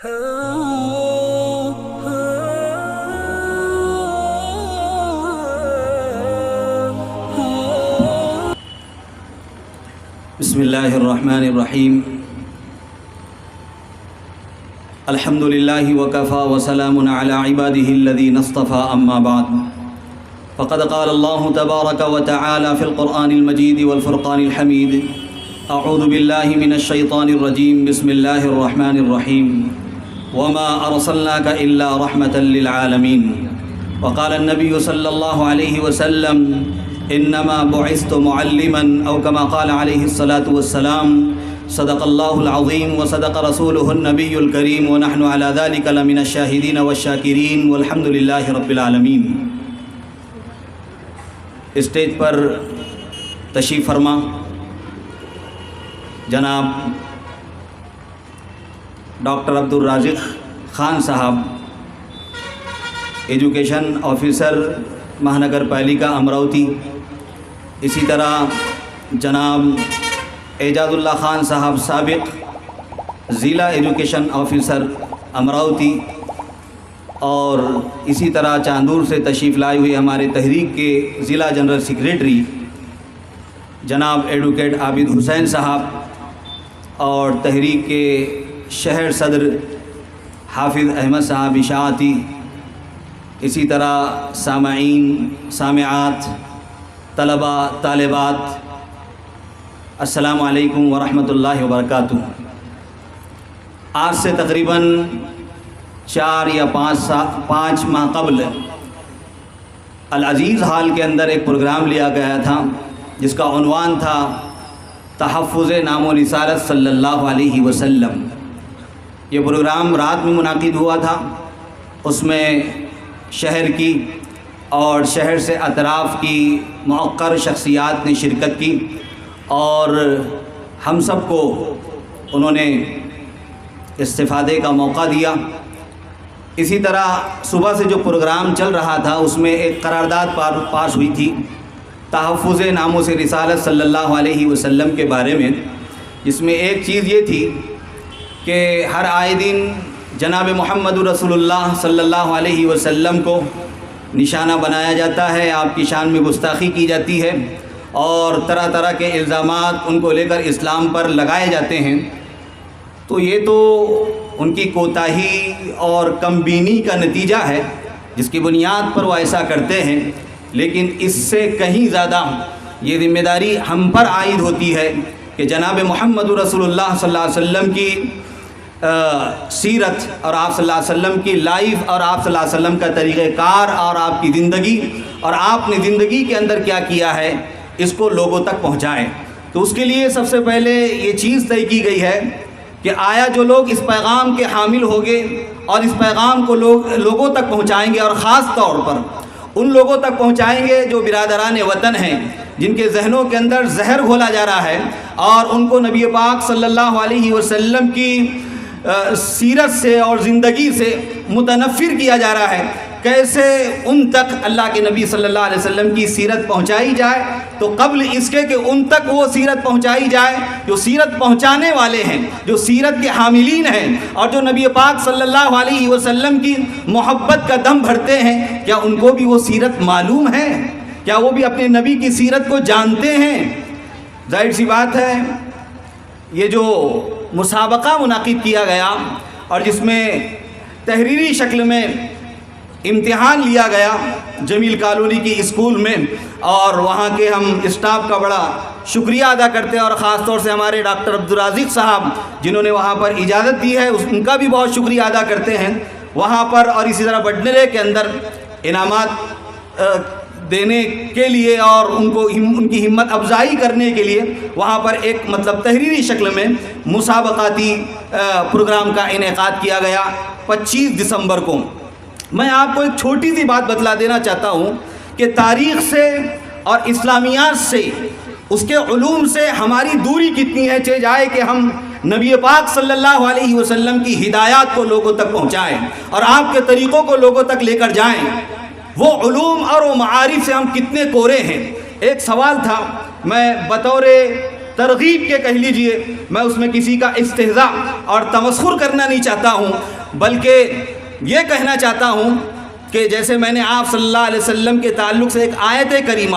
بسم اللہ الرحمن الرحیم الحمد للہ وکفى وسلام علی عباده الذین اصطفى اما بعد فقد قال اللہ تبارک وتعالی فی القرآن المجید والفرقان الحمید اعوذ باللہ من الشیطان الرجیم بسم اللہ الرحمن الرحیم وما ارسلناک الا رحمة للعالمین وقال النبی صلی اللہ علیہ وسلم انما بعثت معلما او كما قال عليه الصلاة والسلام صدق الله العظيم وصدق رسوله النبي الكريم ونحن على ذلك لمن الشاهدين والشاكرين والحمد لله رب العالمين۔ اسٹیج پر تشریف فرما جناب ڈاکٹر عبدالرازق خان صاحب، ایجوکیشن آفیسر مہانگر پالیکا امراوتی، اسی طرح جناب اعجاز اللہ خان صاحب سابق ضلع ایجوکیشن آفیسر امراوتی، اور اسی طرح چاندور سے تشریف لائے ہوئے ہمارے تحریک کے ضلع جنرل سیکریٹری جناب ایڈوکیٹ عابد حسین صاحب، اور تحریک کے شہر صدر حافظ احمد صاحب اشاعتی، اسی طرح سامعین سامعات طلباء طالبات، السلام علیکم ورحمۃ اللہ وبرکاتہ۔ آج سے تقریباً 4 یا 5 ماہ قبل العزیز ہال کے اندر ایک پروگرام لیا گیا تھا جس کا عنوان تھا تحفظ نام و رسالت صلی اللہ علیہ وسلم۔ یہ پروگرام رات میں منعقد ہوا تھا، اس میں شہر کی اور شہر سے اطراف کی موقر شخصیات نے شرکت کی، اور ہم سب کو انہوں نے استفادے کا موقع دیا۔ اسی طرح صبح سے جو پروگرام چل رہا تھا اس میں ایک قرارداد پاس ہوئی تھی تحفظ ناموس رسالت صلی اللہ علیہ وسلم کے بارے میں، جس میں ایک چیز یہ تھی کہ ہر آئے دن جناب محمد رسول اللہ صلی اللہ علیہ وسلم کو نشانہ بنایا جاتا ہے، آپ کی شان میں گستاخی کی جاتی ہے، اور طرح طرح کے الزامات ان کو لے کر اسلام پر لگائے جاتے ہیں۔ تو یہ تو ان کی کوتاہی اور کم بینی کا نتیجہ ہے جس کی بنیاد پر وہ ایسا کرتے ہیں، لیکن اس سے کہیں زیادہ یہ ذمہ داری ہم پر عائد ہوتی ہے کہ جناب محمد رسول اللہ صلی اللہ علیہ وسلم کی سیرت اور آپ صلی اللہ علیہ وسلم کی لائف اور آپ صلی اللہ علیہ وسلم کا طریقہ کار اور آپ کی زندگی اور آپ نے زندگی کے اندر کیا کیا ہے اس کو لوگوں تک پہنچائیں۔ تو اس کے لیے سب سے پہلے یہ چیز طے کی گئی ہے کہ آیا جو لوگ اس پیغام کے حامل ہوں گے اور اس پیغام کو لوگوں تک پہنچائیں گے، اور خاص طور پر ان لوگوں تک پہنچائیں گے جو برادران وطن ہیں، جن کے ذہنوں کے اندر زہر گھولا جا رہا ہے اور ان کو نبی پاک صلی اللہ علیہ وسلم کی سیرت سے اور زندگی سے متنفر کیا جا رہا ہے، کیسے ان تک اللہ کے نبی صلی اللہ علیہ وسلم کی سیرت پہنچائی جائے۔ تو قبل اس کے کہ ان تک وہ سیرت پہنچائی جائے، جو سیرت پہنچانے والے ہیں، جو سیرت کے حاملین ہیں اور جو نبی پاک صلی اللہ علیہ وسلم کی محبت کا دم بھرتے ہیں، کیا ان کو بھی وہ سیرت معلوم ہے؟ کیا وہ بھی اپنے نبی کی سیرت کو جانتے ہیں؟ ظاہر سی بات ہے یہ جو مسابقہ منعقد کیا گیا اور جس میں تحریری شکل میں امتحان لیا گیا جمیل کالونی کی اسکول میں، اور وہاں کے ہم اسٹاف کا بڑا شکریہ ادا کرتے ہیں، اور خاص طور سے ہمارے ڈاکٹر عبدالرازق صاحب جنہوں نے وہاں پر اجازت دی ہے ان کا بھی بہت شکریہ ادا کرتے ہیں وہاں پر، اور اسی طرح بڈنرے کے اندر انعامات دینے کے لیے اور ان کی ہمت افزائی کرنے کے لیے وہاں پر ایک تحریری شکل میں مسابقاتی پروگرام کا انعقاد کیا گیا 25 دسمبر کو۔ میں آپ کو ایک چھوٹی سی بات بتلا دینا چاہتا ہوں کہ تاریخ سے اور اسلامیات سے، اس کے علوم سے ہماری دوری کتنی ہے، چہ جائے کہ ہم نبی پاک صلی اللہ علیہ وسلم کی ہدایات کو لوگوں تک پہنچائیں اور آپ کے طریقوں کو لوگوں تک لے کر جائیں، وہ علوم اور وہ معارف سے ہم کتنے کورے ہیں۔ ایک سوال تھا، میں بطور ترغیب کے کہہ لیجئے، میں اس میں کسی کا استہزاء اور تمسخر کرنا نہیں چاہتا ہوں، بلکہ یہ کہنا چاہتا ہوں کہ جیسے میں نے آپ صلی اللہ علیہ وسلم کے تعلق سے ایک آیت کریمہ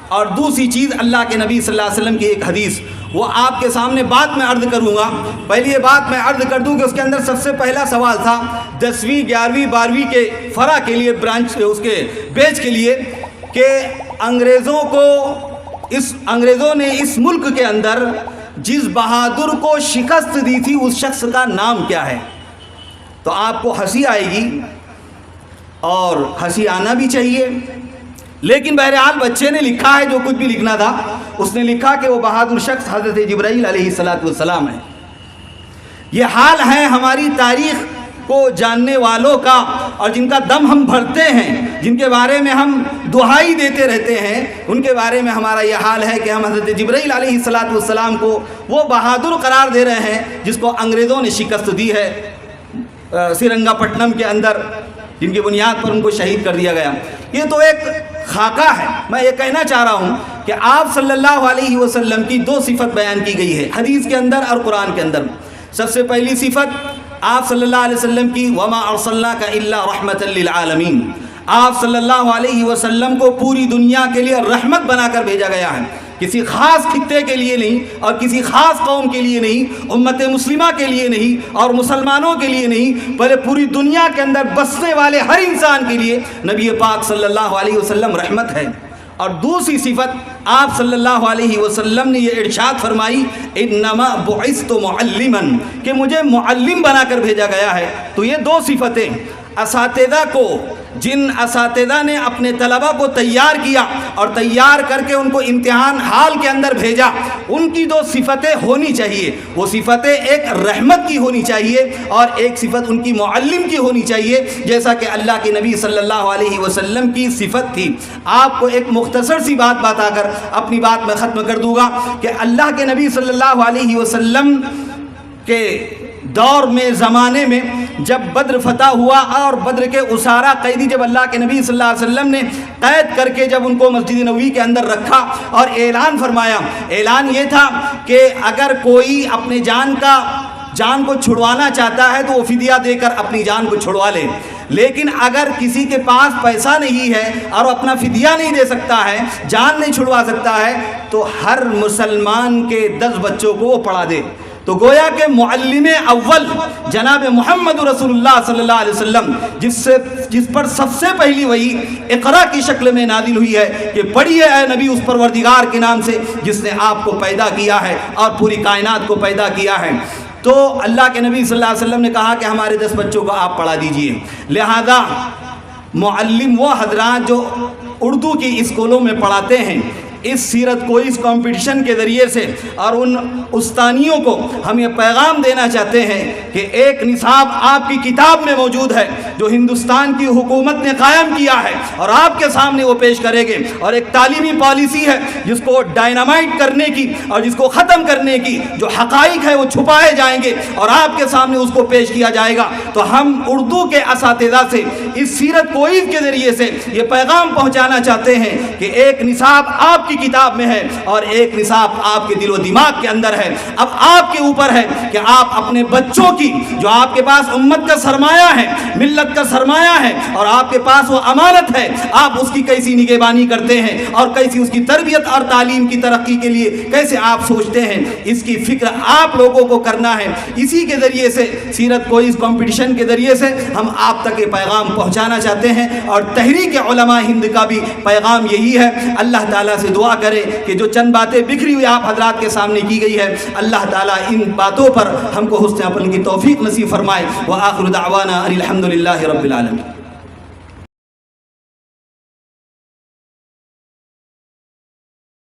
اور دوسری چیز اللہ کے نبی صلی اللہ علیہ وسلم کی ایک حدیث، وہ آپ کے سامنے بات میں عرض کروں گا۔ پہلی یہ بات میں عرض کر دوں کہ اس کے اندر سب سے پہلا سوال تھا 10ویں 11ویں 12ویں کے فرع کے لیے، برانچ اس کے بیچ کے لیے، کہ انگریزوں نے اس ملک کے اندر جس بہادر کو شکست دی تھی اس شخص کا نام کیا ہے؟ تو آپ کو ہنسی آئے گی اور ہنسی آنا بھی چاہیے، لیکن بہرحال بچے نے لکھا ہے جو کچھ بھی لکھنا تھا، اس نے لکھا کہ وہ بہادر شخص حضرت جبرائیل علیہ السلام ہے۔ یہ حال ہے ہماری تاریخ کو جاننے والوں کا، اور جن کا دم ہم بھرتے ہیں، جن کے بارے میں ہم دہائی دیتے رہتے ہیں، ان کے بارے میں ہمارا یہ حال ہے کہ ہم حضرت جبرائیل علیہ السلام کو وہ بہادر قرار دے رہے ہیں جس کو انگریزوں نے شکست دی ہے سرنگا پٹنم کے اندر، جن کی بنیاد پر ان کو شہید کر دیا گیا۔ یہ تو ایک خاکہ ہے۔ میں یہ کہنا چاہ رہا ہوں کہ آپ صلی اللہ علیہ وسلم کی 2 صفت بیان کی گئی ہے حدیث کے اندر اور قرآن کے اندر۔ سب سے پہلی صفت آپ صلی اللہ علیہ وسلم کی وما ارسلناک الا رحمۃ للعالمین، آپ صلی اللہ علیہ وسلم کو پوری دنیا کے لیے رحمت بنا کر بھیجا گیا ہے، کسی خاص خطے کے لیے نہیں اور کسی خاص قوم کے لیے نہیں، امت مسلمہ کے لیے نہیں اور مسلمانوں کے لیے نہیں، بلکہ پوری دنیا کے اندر بسنے والے ہر انسان کے لیے نبی پاک صلی اللہ علیہ وسلم رحمت ہے۔ اور دوسری صفت آپ صلی اللہ علیہ وسلم نے یہ ارشاد فرمائی انما بعثت معلما، کہ مجھے معلم بنا کر بھیجا گیا ہے۔ تو یہ 2 صفتیں اساتذہ کو، جن اساتذہ نے اپنے طلبہ کو تیار کیا اور تیار کر کے ان کو امتحان حال کے اندر بھیجا، ان کی 2 صفتیں ہونی چاہیے۔ وہ صفتیں ایک رحمت کی ہونی چاہیے اور ایک صفت ان کی معلم کی ہونی چاہیے، جیسا کہ اللہ کے نبی صلی اللہ علیہ وسلم کی صفت تھی۔ آپ کو ایک مختصر سی بات بتا کر اپنی بات میں ختم کر دوں گا کہ اللہ کے نبی صلی اللہ علیہ وسلم کے دور میں، زمانے میں، جب بدر فتح ہوا اور بدر کے اسارا قیدی جب اللہ کے نبی صلی اللہ علیہ وسلم نے قید کر کے جب ان کو مسجد نبوی کے اندر رکھا اور اعلان فرمایا، اعلان یہ تھا کہ اگر کوئی اپنے جان کو چھڑوانا چاہتا ہے تو وہ فدیہ دے کر اپنی جان کو چھڑوا لے، لیکن اگر کسی کے پاس پیسہ نہیں ہے اور اپنا فدیہ نہیں دے سکتا ہے، جان نہیں چھڑوا سکتا ہے، تو ہر مسلمان کے 10 بچوں کو وہ پڑھا دے۔ تو گویا کہ معلم اول جناب محمد رسول اللہ صلی اللہ علیہ وسلم، جس پر سب سے پہلی وحی اقرا کی شکل میں نازل ہوئی ہے کہ پڑھیے اے نبی اس پروردگار کے نام سے جس نے آپ کو پیدا کیا ہے اور پوری کائنات کو پیدا کیا ہے۔ تو اللہ کے نبی صلی اللہ علیہ وسلم نے کہا کہ ہمارے 10 بچوں کو آپ پڑھا دیجئے۔ لہذا معلم وہ حضرات جو اردو کی اسکولوں میں پڑھاتے ہیں، اس سیرت کو اس کمپٹیشن کے ذریعے سے اور ان استانیوں کو ہم یہ پیغام دینا چاہتے ہیں کہ ایک نصاب آپ کی کتاب میں موجود ہے جو ہندوستان کی حکومت نے قائم کیا ہے اور آپ کے سامنے وہ پیش کریں گے، اور ایک تعلیمی پالیسی ہے جس کو ڈائنامائٹ کرنے کی اور جس کو ختم کرنے کی جو حقائق ہے وہ چھپائے جائیں گے اور آپ کے سامنے اس کو پیش کیا جائے گا۔ تو ہم اردو کے اساتذہ سے اس سیرت کوئز کے ذریعے سے یہ پیغام پہنچانا چاہتے ہیں کہ ایک نصاب آپ کی کتاب میں ہے اور ایک نصاب آپ کے دل و دماغ کے اندر ہے۔ اب آپ کے اوپر ہے کہ آپ اپنے بچوں کی، جو آپ کے پاس امت کا سرمایہ ہے، ملت کا سرمایہ ہے اور آپ کے پاس وہ امانت ہے، آپ اس کی کیسی نگہبانی کرتے ہیں اور کیسی اس کی تربیت اور تعلیم کی ترقی کے لیے کیسے آپ سوچتے ہیں، اس کی فکر آپ لوگوں کو کرنا ہے۔ اسی کے ذریعے سے سیرت کو اس کمپٹیشن کے ذریعے سے ہم آپ تک یہ پیغام پہنچانا چاہتے ہیں، اور تحریک علماء ہند کا بھی پیغام یہی ہے۔ اللہ تعالیٰ سے دعا کرے کہ جو چند باتیں بکھری ہوئی آپ حضرات کے سامنے کی گئی ہے، اللہ تعالیٰ ان باتوں پر ہم کو حسن عمل کی توفیق نصیب فرمائے۔ وآخر دعوانا ان الحمد للہ رب العالمین۔